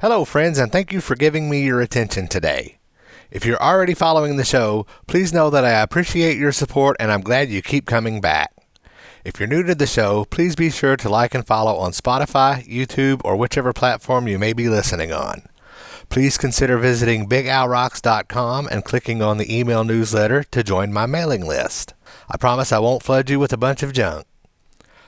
Hello, friends, and thank you for giving me your attention today. If you're already following the show, please know that I appreciate your support and I'm glad you keep coming back. If you're new to the show, please be sure to like and follow on Spotify, YouTube, or whichever platform you may be listening on. Please consider visiting BigAlRocks.com and clicking on the email newsletter to join my mailing list. I promise I won't flood you with a bunch of junk.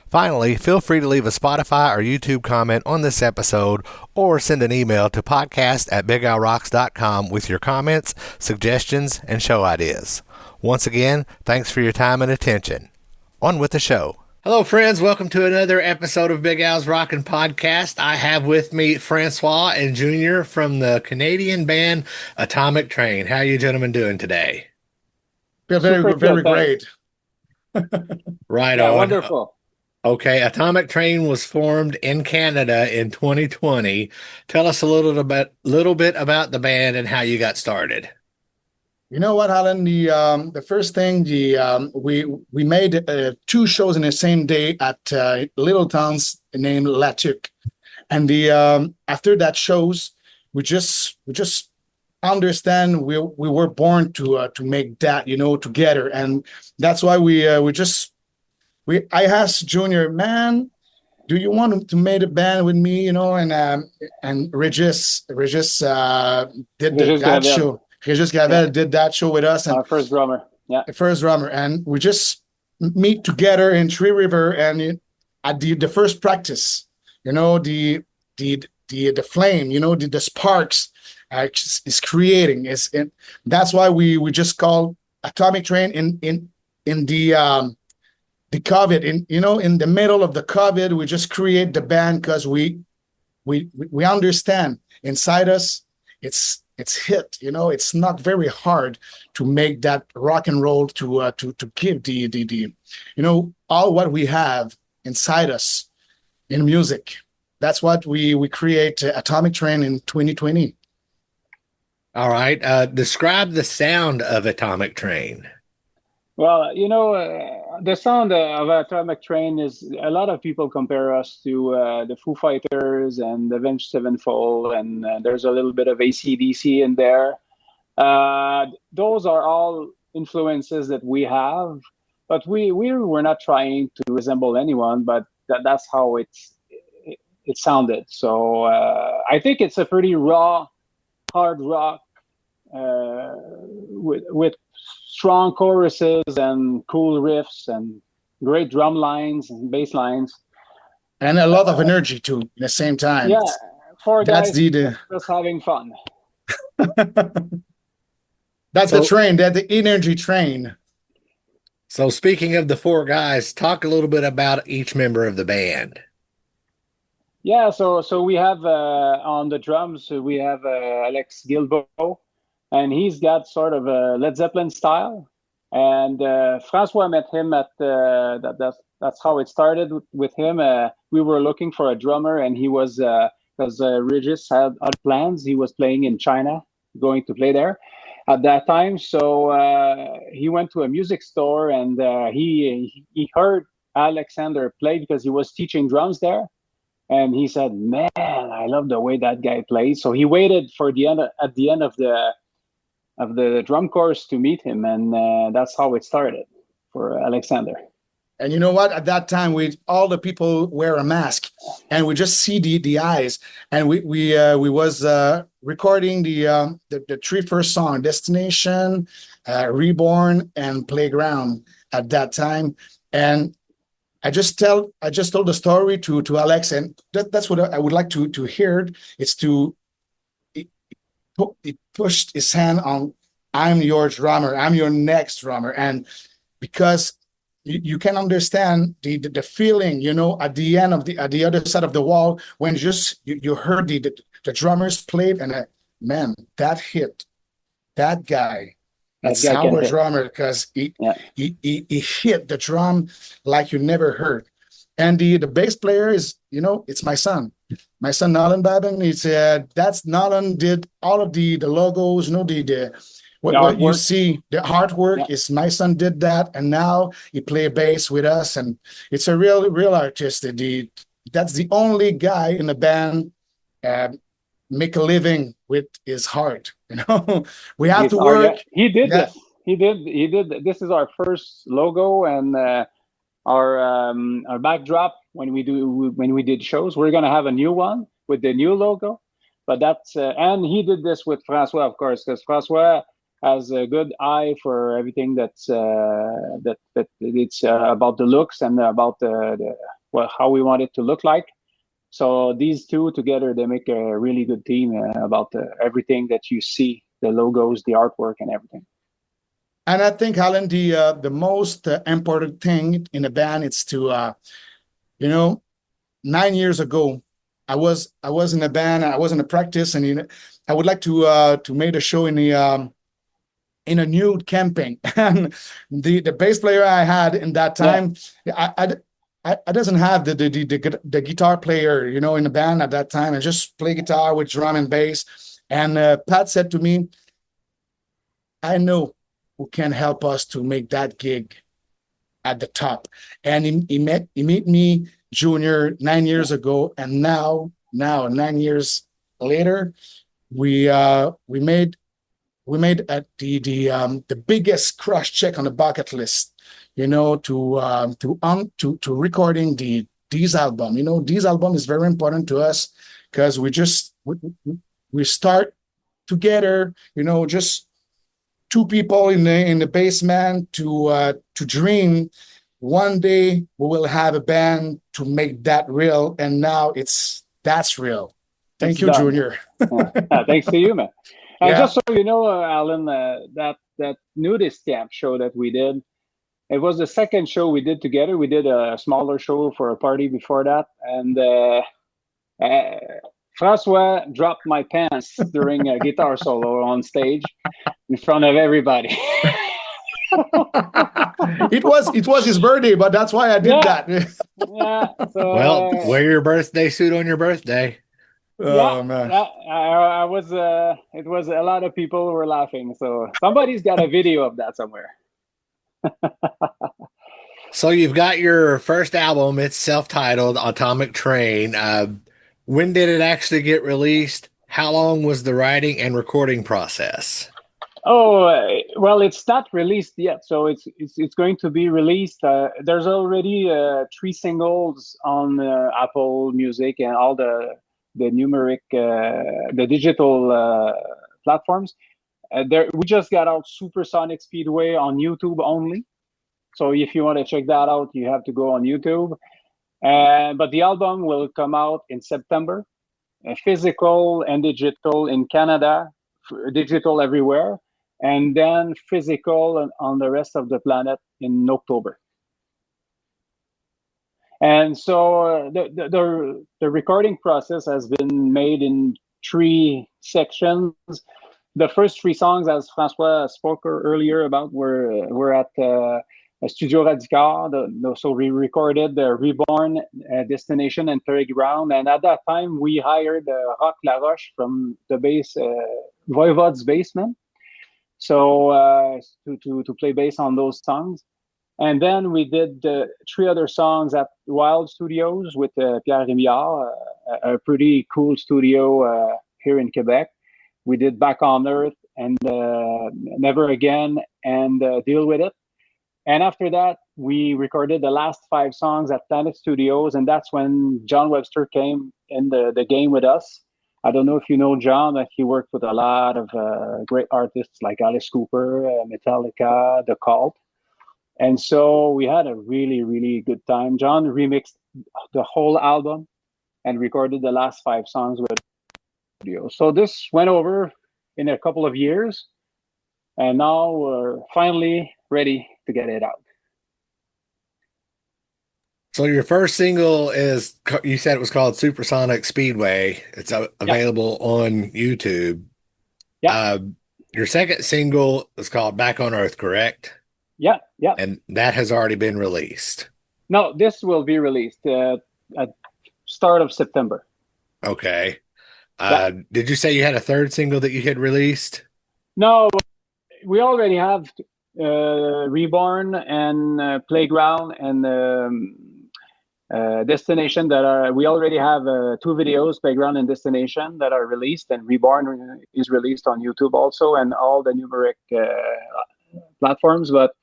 Finally, feel free to leave a Spotify or YouTube comment on this episode or send an email to podcast@BigAlRocks.com with your comments, suggestions, and show ideas. Once again, thanks for your time and attention. On with the show. Hello, friends. Welcome to another episode of Big Al's Rockin' Podcast. I have with me Francois and Junior from the Canadian band Atomic Train. How are you gentlemen doing today? Feel very great. Right Yeah, on. wonderful. Okay, Atomic Train was formed in Canada in 2020. Tell us a little bit about the band and how you got started. You know what, Alan? The first thing we made two shows in the same day at little towns named Atomik, and the after that shows we just understand we were born to make that together, and that's why I asked Junior, man, do you want to make a band with me? And Regis did that show. Regis Gravel did that show with us, and Our first drummer. Yeah. the first drummer, and we just meet together in Tree River, and at the first practice, the flame, the sparks is creating. That's why we just call Atomic Train in the COVID, in the middle of the COVID, we just create the band because we understand inside us it's hit. It's not very hard to make that rock and roll to give the all what we have inside us in music. That's what we create Atomic Train in 2020. All right. Describe the sound of Atomic Train. Well, the sound of Atomic Train is a lot of people compare us to the Foo Fighters and the Avenged Sevenfold, and there's a little bit of AC/DC in there. Those are all influences that we have, but we're not trying to resemble anyone, but that's how it sounded. So I think it's a pretty raw, hard rock with strong choruses and cool riffs and great drum lines and bass lines. And a lot of energy too at the same time. Yeah, four That's guys just having fun. That's the train, the energy train. So speaking of the four guys, talk a little bit about each member of the band. Yeah, so we have on the drums, we have Alex Guilbeault, and he's got sort of a Led Zeppelin style. And Francois met him at that's how it started with him. We were looking for a drummer, and he was because Regis had other plans. He was playing in China, going to play there at that time. So he went to a music store, and he heard Alexander play because he was teaching drums there. And he said, "Man, I love the way that guy plays." So he waited for at the end of the drum course to meet him, and that's how it started for Alexander. And you know what? At that time, all the people wear a mask, and we just see the eyes. And we was recording the three first song, Destination, Reborn, and Playground at that time. And I just told the story to Alex, and that's what I would like to hear. It's he pushed his hand on, I'm your drummer, I'm your next drummer. And because you can understand the feeling, at the end of at the other side of the wall, when you heard the drummers played, and man, that hit that guy. That's our drummer, because he hit the drum like you never heard. And the bass player is, it's my son. My son Nolan Babin. He said that's Nolan did all of the logos, what you see, the artwork is my son did that, and now he play bass with us, and it's a real artist. That's the only guy in the band make a living with his heart. We have to Yeah, work. he did Yeah, this. He did. This is our first logo and our backdrop when we did shows. We're gonna have a new one with the new logo, but that's and he did this with Francois, of course, because Francois has a good eye for everything that it's about the looks and about the well how we want it to look like. So these two together, they make a really good team about everything that you see, the logos, the artwork, and everything. and I think, Alan, the most important thing in a band is to, 9 years ago, I was in a band, I was in a practice, and I would like to make a show in a nude camping, and the bass player I had in that Yeah, time, I doesn't have the guitar player, in the band at that time. I just play guitar with drum and bass, and Pat said to me, "I know who can help us to make that gig at the top," and he met me, Junior, 9 years ago, and now 9 years later, we made the biggest crush check on the bucket list, to recording these album. These album is very important to us because we start together. Just two people in the basement to dream. One day we will have a band to make that real, and now that's real. it's Thank you, done. Junior. Thanks to you, man. And Yeah. just so you know, Alan, that nudist camp show that we did, it was the second show we did together. We did a smaller show for a party before that, and uh, Francois dropped my pants during a guitar solo on stage in front of everybody. It was his birthday, but that's why I did Yeah, that. yeah. Well, So wear your birthday suit on your birthday. yeah, Oh man. yeah. I was. It was a lot of people were laughing. So somebody's got a video of that somewhere. So you've got your first album. It's self-titled Atomic Train. When did it actually get released? How long was the writing and recording process? Oh well, it's not released yet, so it's going to be released. There's already three singles on Apple Music and all the numeric the digital platforms. We just got out Supersonic Speedway on YouTube only. So if you want to check that out, you have to go on YouTube. But the album will come out in September, physical and digital in Canada, digital everywhere, and then physical on the rest of the planet in October. And so the recording process has been made in three sections. The first three songs, as Francois spoke earlier about, were at Studio Radical. So we recorded the Reborn, Destination, and Playground. And at that time, we hired Rock Laroche from the bass, Voivod's Basement, so to play bass on those songs. And then we did three other songs at Wild Studios with Pierre Rémillard, a pretty cool studio here in Quebec. We did Back on Earth and Never Again and Deal With It. And after that, we recorded the last five songs at Planet Studios, and that's when John Webster came in the game with us. I don't know if you know John, but he worked with a lot of great artists like Alice Cooper, Metallica, The Cult. And so we had a really, really good time. John remixed the whole album and recorded the last five songs with studio. So this went over in a couple of years, and now we're finally ready to get it out. So your first single is, you said it was called Supersonic Speedway. It's Yeah, available on YouTube. yeah, Uh, your second single is called Back on Earth, correct? yeah, yeah. And that has already been released. No, this will be released at start of September. Okay. Yeah. Did you say you had a third single that you had released? No, we already have Reborn and Playground and Destination that are we already have two videos, Playground and Destination, that are released, and Reborn is released on YouTube also, and all the numeric platforms. But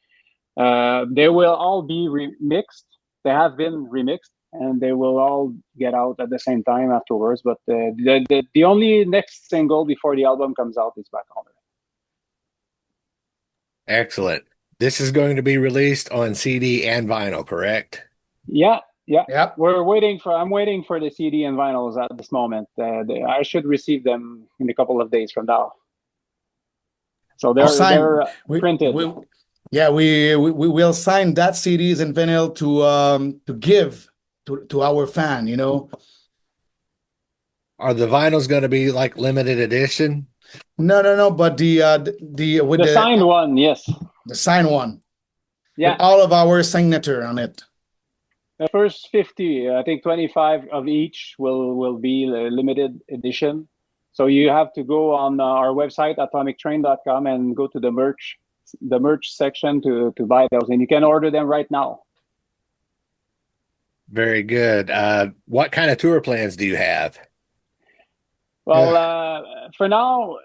they will all be remixed. They have been remixed, and they will all get out at the same time afterwards. But the only next single before the album comes out is Back Home. Excellent. This is going to be released on CD and vinyl, correct? Yeah. Yep. I'm waiting for the CD and vinyls at this moment. I should receive them in a couple of days from now. So they're printed. We will sign that CDs and vinyl to give to our fan. Are the vinyls going to be like limited edition? No. But The signed one, yes. The signed one. Yeah. With all of our signature on it. The first 50, I think 25 of each will be limited edition. So you have to go on our website, atomictrain.com, and go to the merch section to buy those. And you can order them right now. Very good. What kind of tour plans do you have? Well, for now,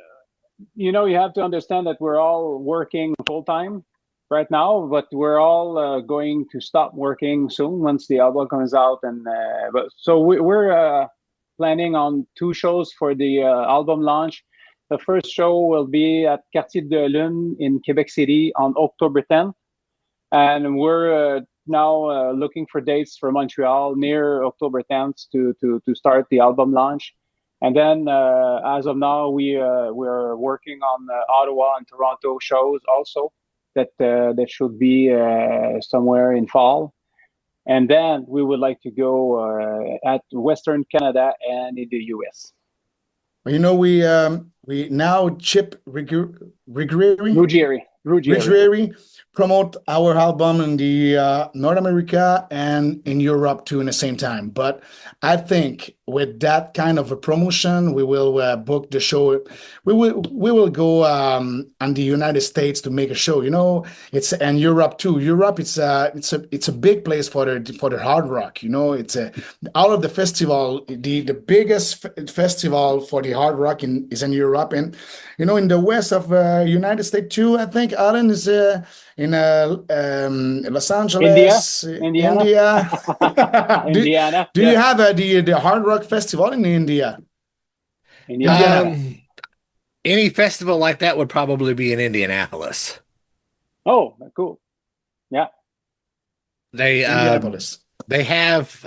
you have to understand that we're all working full time right now, but we're all going to stop working soon once the album comes out. And so we're planning on 2 shows for the album launch. The first show will be at Quartier de Lune in Quebec City on October 10th, and we're now looking for dates for Montreal near October 10th to start the album launch. And then, as of now, we're working on Ottawa and Toronto shows also. That should be somewhere in fall, and then we would like to go at Western Canada and in the US. We now Chip Ruggieri promote our album in the North America and in Europe too in the same time. But I think with that kind of a promotion, we will book the show. We will go on the United States to make a show. It's and Europe too. Europe, it's a big place for the hard rock. It's out of the festival, the biggest festival for the hard rock is in Europe, and in the west of United States too. I think Alan is in Los Angeles, Indiana. Do you have the hard rock festival in India? Any festival like that would probably be in Indianapolis. Oh, cool. Yeah. Indianapolis. They have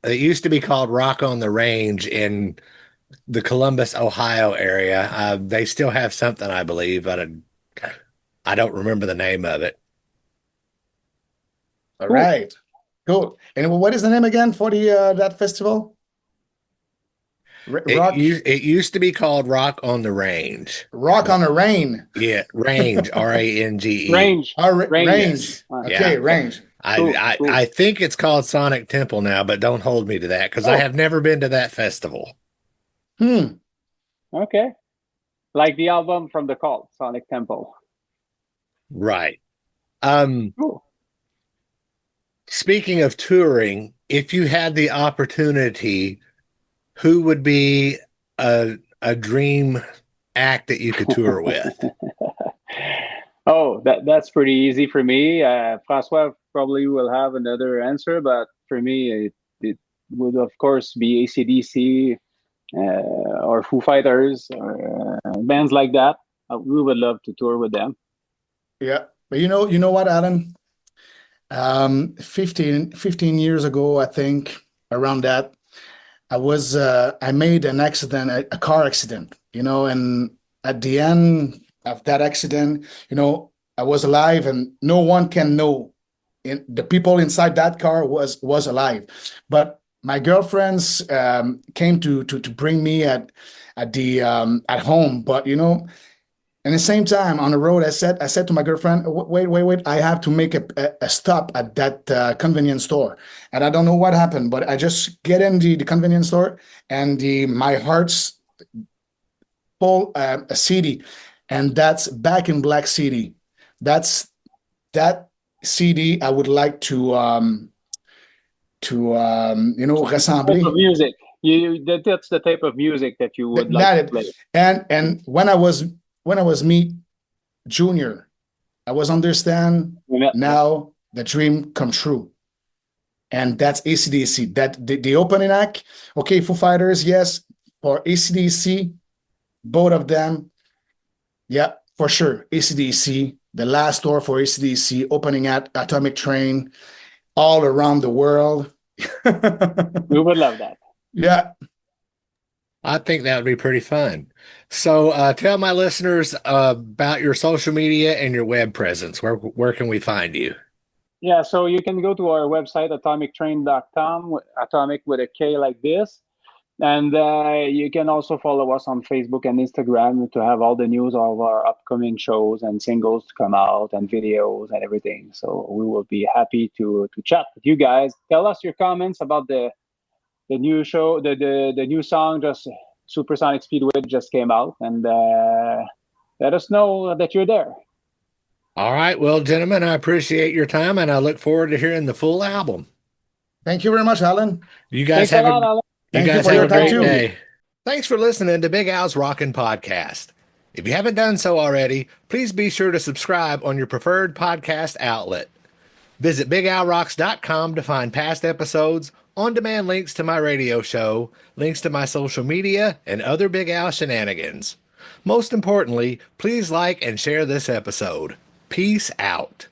it used to be called Rock on the Range in the Columbus, Ohio area. They still have something, I believe, but I don't remember the name of it. All right. Cool. And what is the name again for the that festival? Rock. It used to be called Rock on the Range. Rock on the Range. Yeah, Range. RANGE. Range. Range. Okay, Yeah. Range. Cool. I think it's called Sonic Temple now, but don't hold me to that because I have never been to that festival. Okay. Like the album from the Cult, Sonic Temple. Right. Cool. Speaking of touring, if you had the opportunity, who would be a dream act that you could tour with? Oh, that's pretty easy for me. Francois probably will have another answer, but for me, it would of course be AC/DC or Foo Fighters or bands like that. We would love to tour with them. Yeah, but you know what, Alan? 15 years ago, I think, around that, I made an accident, a car accident, and at the end of that accident, I was alive, and no one can know the people inside that car was alive. But my girlfriends came to bring me at home, but at the same time, on the road, I said to my girlfriend, wait, I have to make a stop at that convenience store. And I don't know what happened, but I just get in the convenience store, and my heart's pull a CD, and that's Back in Black CD. That's that CD I would like to Type rassembler. of music. That's the type of music that you would like to play. And when I was me junior, I was understand Yeah. now the dream come true. And that's AC/DC. That the opening act, okay, Foo Fighters, yes. For AC/DC, both of them, yeah, for sure. AC/DC, the last tour for AC/DC, opening at Atomic Train, all around the world. We would love that. Yeah. I think that would be pretty fun. So tell my listeners about your social media and your web presence. Where can we find you? Yeah, so you can go to our website, atomictrain.com, atomic with a K like this. And you can also follow us on Facebook and Instagram to have all the news of our upcoming shows and singles to come out and videos and everything. So we will be happy to chat with you guys. Tell us your comments about the new show, the new song, just Supersonic Speedway just came out, and let us know that you're there. All right. Well, gentlemen, I appreciate your time and I look forward to hearing the full album. Thank you very much, Alan. You guys Thanks a have lot, Alan. you Thank you guys for have your a time great too. day. Thanks for listening to Big Al's Rockin' Podcast. If you haven't done so already, please be sure to subscribe on your preferred podcast outlet. Visit BigAlRocks.com to find past episodes, on-demand links to my radio show, links to my social media, and other Big Al shenanigans. Most importantly, please like and share this episode. Peace out.